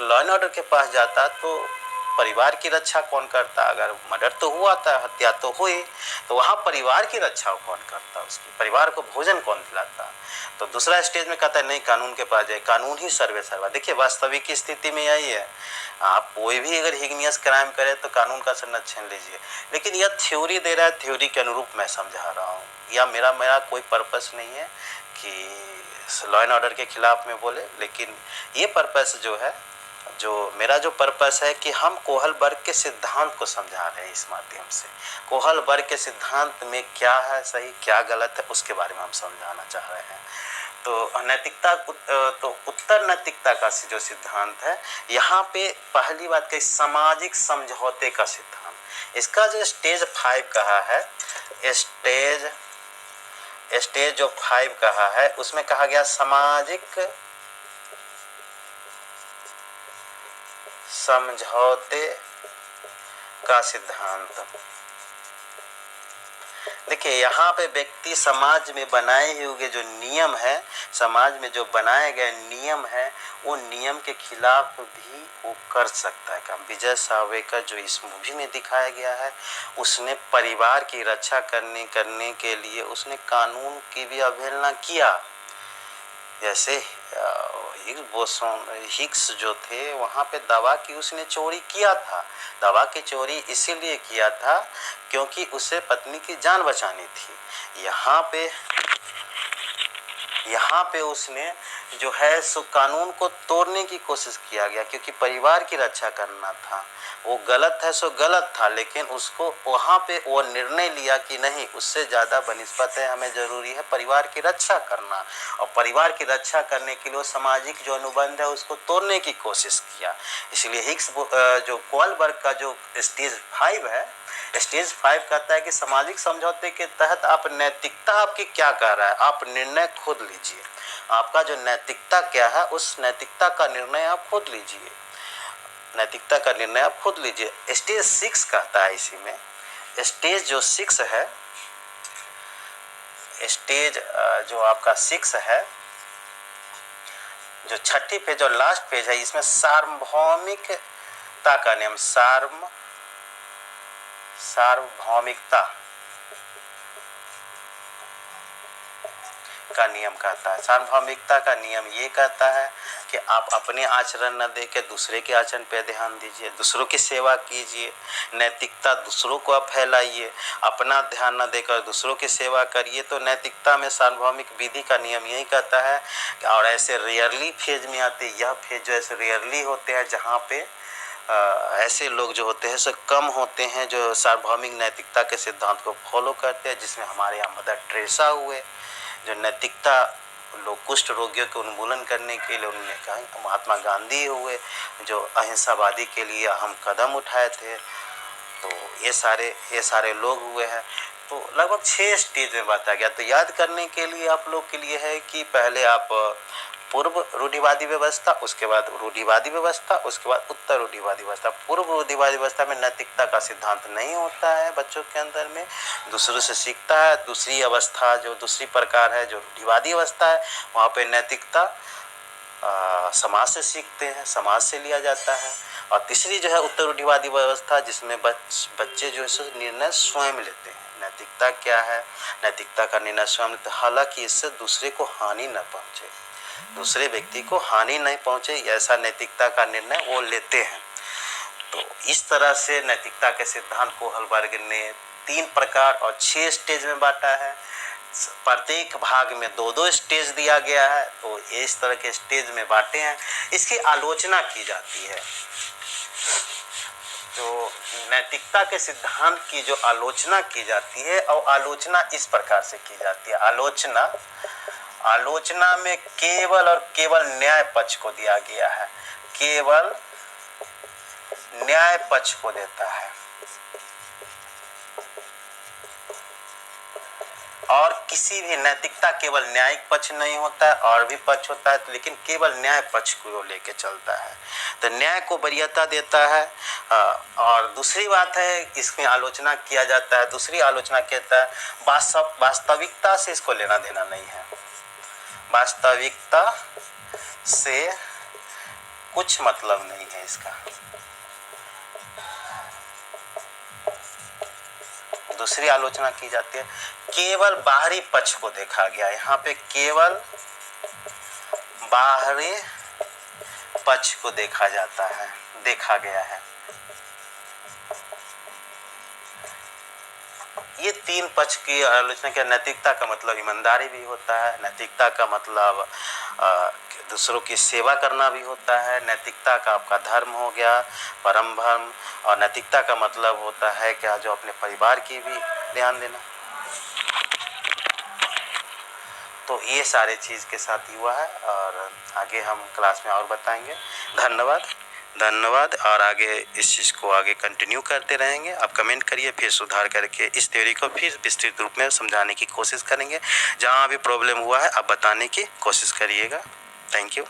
Law and order के पास जाता तो परिवार की रक्षा कौन करता? अगर मर्डर तो हुआ था, हत्या तो हुई, तो वहाँ परिवार की रक्षा कौन करता? उसकी परिवार को भोजन कौन दिलाता? तो दूसरा स्टेज में कहता है नहीं, कानून के पास जाए, कानून ही सर्वे सर्वा। देखिए वास्तविक स्थिति में यही है, आप कोई भी अगर हिगनियस क्राइम करे तो कानून का संरक्षण लीजिए, लेकिन यह थ्योरी दे रहा है, थ्योरी के अनुरूप मैं समझा रहा हूँ, या मेरा कोई पर्पस नहीं है कि लॉ एंड ऑर्डर के खिलाफ में बोले, लेकिन ये पर्पस जो है, जो मेरा जो पर्पस है कि हम कोहलबर्ग के सिद्धांत को समझा रहे हैं इस माध्यम से। कोहलबर्ग के सिद्धांत में क्या है सही, क्या गलत है, उसके बारे में हम समझाना चाह रहे हैं। तो नैतिकता, तो उत्तर नैतिकता का जो सिद्धांत है, यहाँ पे पहली बात कही सामाजिक समझौते का सिद्धांत। इसका जो स्टेज 5 कहा है, स्टेज जो 5 कहा है, उसमें कहा गया सामाजिक समझौते का सिद्धांत। देखिए यहाँ पे व्यक्ति समाज में बनाए हुए जो नियम है, समाज में जो बनाए गए नियम है, वो नियम के खिलाफ भी वो कर सकता है काम। विजय सावरकर जो इस मूवी में दिखाया गया है, उसने परिवार की रक्षा करने के लिए उसने कानून की भी अवहेलना किया। जैसे हिग्स जो थे, वहाँ पे दवा की उसने चोरी किया था। दवा की चोरी इसीलिए किया था क्योंकि उसे पत्नी की जान बचानी थी। यहाँ पे उसने जो है सो कानून को तोड़ने की कोशिश किया गया, क्योंकि परिवार की रक्षा करना था। वो गलत है सो गलत था, लेकिन उसको वहाँ पे वो निर्णय लिया कि नहीं, उससे ज़्यादा बनिस्बत है, हमें ज़रूरी है परिवार की रक्षा करना, और परिवार की रक्षा करने के लिए सामाजिक जो अनुबंध है उसको तोड़ने की कोशिश किया। इसलिए हिग्स जो कोहलबर्ग का जो स्टेज 5 है, स्टेज 5 कहता है कि सामाजिक समझौते के तहत आप नैतिकता आपकी क्या कह रहा है, आप निर्णय खुद लीजिए। आपका जो नैतिकता क्या है, उस नैतिकता का निर्णय आप खुद लीजिए। नैतिकता का निर्णय आप खुद लीजिए। स्टेज 6 कहता है इसी में, स्टेज जो 6 है, स्टेज जो आपका 6 है, जो छठी पेज और लास्ट पेज है, इसमें सार्वभौमिकता का नियम, सार्वभौमिकता का नियम कहता है। सार्वभौमिकता का नियम ये कहता है कि आप अपने आचरण न दे के दूसरे के आचरण पे ध्यान दीजिए, दूसरों की सेवा कीजिए। नैतिकता दूसरों को आप फैलाइए, अपना ध्यान न देकर दूसरों की सेवा करिए। तो नैतिकता में सार्वभौमिक विधि का नियम यही कहता है। और ऐसे रेयरली फेज में आते, यह फेज जो ऐसे रेयरली होते हैं जहाँ पे ऐसे लोग जो होते हैं सब कम होते हैं जो सार्वभौमिक नैतिकता के सिद्धांत को फॉलो करते हैं, जिसमें हमारे यहाँ मदर टेरेसा हुए, जो नैतिकता लोग कुष्ठ रोगियों के उन्मूलन करने के लिए उन्होंने कहा, महात्मा गांधी हुए जो अहिंसावादी के लिए अहम कदम उठाए थे। तो ये सारे लोग हुए हैं। तो लगभग 6 स्टेज में बताया गया। तो याद करने के लिए आप लोग के लिए है कि पहले आप पूर्व रूढ़िवादी व्यवस्था, उसके बाद रूढ़िवादी व्यवस्था, उसके बाद उत्तर रूढ़िवादी व्यवस्था। पूर्व रूढ़िवादी व्यवस्था में नैतिकता का सिद्धांत नहीं होता है बच्चों के अंदर में, दूसरों से सीखता है। दूसरी अवस्था जो दूसरी प्रकार है जो रूढ़िवादी अवस्था है, वहाँ पे नैतिकता समाज से सीखते हैं, समाज से लिया जाता है। और तीसरी जो है उत्तर रूढ़िवादी व्यवस्था, जिसमें बच्चे जो है निर्णय स्वयं लेते हैं। नैतिकता क्या है, नैतिकता का निर्णय स्वयं लेते हैं, हालांकि इससे दूसरे को हानि न पहुँचे, दूसरे व्यक्ति को हानि नहीं पहुँचे, ऐसा नैतिकता का निर्णय वो लेते हैं। तो इस तरह से नैतिकता के सिद्धांत को कोहलबर्ग ने 3 प्रकार और 6 स्टेज में बांटा है। प्रत्येक भाग में 2-2 स्टेज दिया गया है। तो इस तरह के स्टेज में बांटे हैं। इसकी आलोचना की जाती है। तो नैतिकता के सिद्धांत की जो आलोचना की जाती है, और आलोचना इस प्रकार से की जाती है। आलोचना में केवल और केवल न्याय पक्ष को दिया गया है, केवल न्याय पक्ष को देता है। और किसी भी नैतिकता केवल न्यायिक पक्ष नहीं होता है, और भी पक्ष होता है, लेकिन केवल न्याय पक्ष को लेके चलता है। तो न्याय को वरीयता देता है। और दूसरी बात है, इसमें आलोचना किया जाता है, दूसरी आलोचना कहता है वास्तविकता से इसको लेना देना नहीं है। वास्तविकता से कुछ मतलब नहीं है इसका। दूसरी आलोचना की जाती है, केवल बाहरी पक्ष को देखा गया। यहाँ पे केवल बाहरी पक्ष को देखा जाता है, देखा गया है। ये तीन पक्ष की आलोचना किया। नैतिकता का मतलब ईमानदारी भी होता है, नैतिकता का मतलब दूसरों की सेवा करना भी होता है, नैतिकता का आपका धर्म हो गया, परम धर्म, और नैतिकता का मतलब होता है क्या, जो अपने परिवार की भी ध्यान देना। तो ये सारे चीज़ के साथ ही हुआ है, और आगे हम क्लास में और बताएंगे। धन्यवाद। और आगे इस चीज़ को आगे कंटिन्यू करते रहेंगे। आप कमेंट करिए, फिर सुधार करके इस थ्योरी को फिर विस्तृत रूप में समझाने की कोशिश करेंगे। जहाँ भी प्रॉब्लम हुआ है आप बताने की कोशिश करिएगा। Thank you.